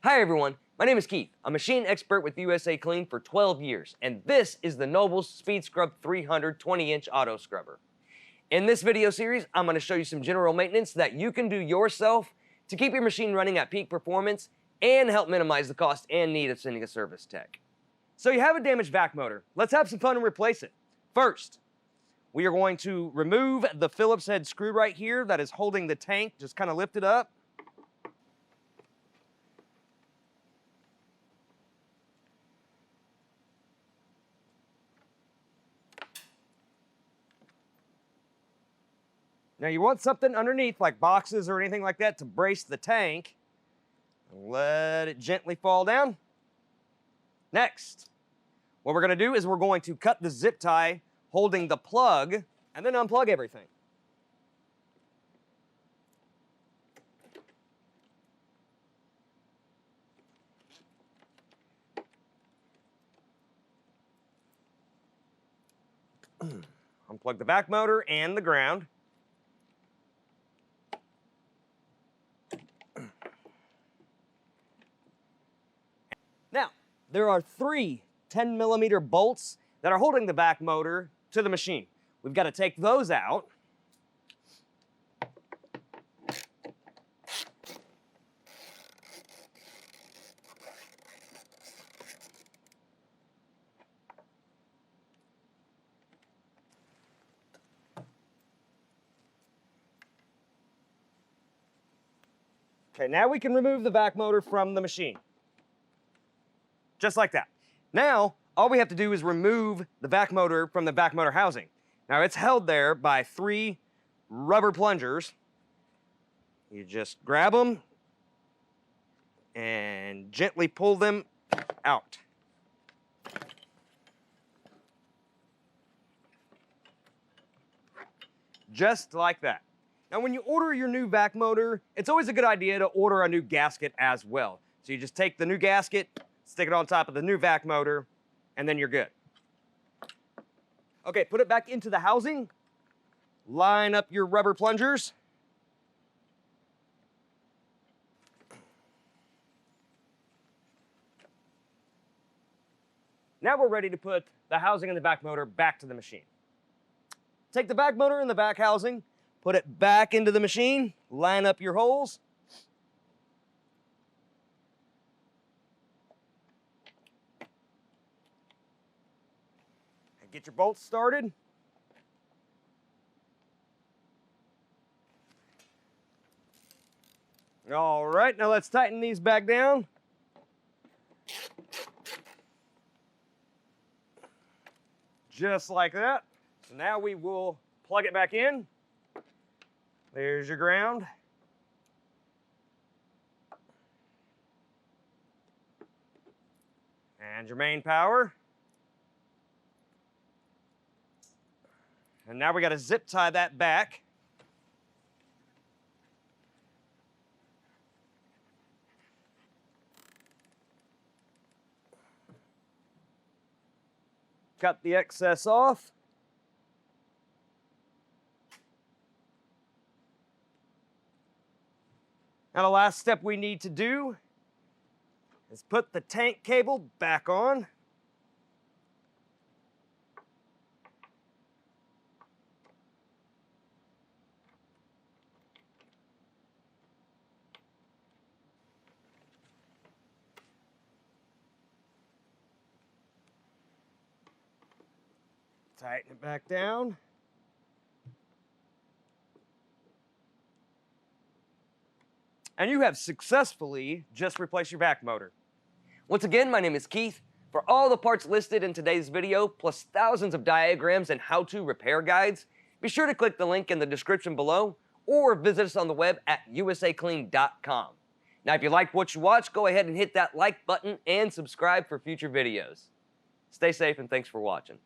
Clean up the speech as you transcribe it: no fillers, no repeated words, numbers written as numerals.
Hi everyone, my name is Keith. I'm a machine expert with USACLEAN for 12 years, and this is the Noble's Speed Scrub 300 20-inch auto scrubber. In this video series, I'm going to show you some general maintenance that you can do yourself to keep your machine running at peak performance and help minimize the cost and need of sending a service tech. So you have a damaged vac motor. Let's have some fun and replace it. First, we are going to remove the Phillips head screw right here that is holding the tank. Just kind of lift it up. Now you want something underneath, like boxes or anything like that, to brace the tank. Let it gently fall down. Next, what we're going to do is we're going to cut the zip tie holding the plug and then unplug everything. Unplug the back motor and the ground. Now, there are three 10mm bolts that are holding the back motor to the machine. We've got to take those out. Okay, now we can remove the back motor from the machine. Just like that. Now, all we have to do is remove the back motor from the back motor housing. Now, it's held there by 3 rubber plungers. You just grab them and gently pull them out. Just like that. Now, when you order your new vac motor, it's always a good idea to order a new gasket as well. So you just take the new gasket, stick it on top of the new vac motor, and then you're good. Okay, put it back into the housing. Line up your rubber plungers. Now we're ready to put the housing and the back motor back to the machine. Take the back motor and the back housing, put it back into the machine, line up your holes. Get your bolts started. All right, now let's tighten these back down. Just like that. So now we will plug it back in. There's your ground. And your main power. And now we got to zip tie that back. Cut the excess off. Now the last step we need to do is put the tank cable back on. Tighten it back down. And you have successfully just replaced your vac motor. Once again, my name is Keith. For all the parts listed in today's video, plus thousands of diagrams and how-to repair guides, be sure to click the link in the description below or visit us on the web at USACLEAN.com. Now, if you liked what you watched, go ahead and hit that like button and subscribe for future videos. Stay safe and thanks for watching.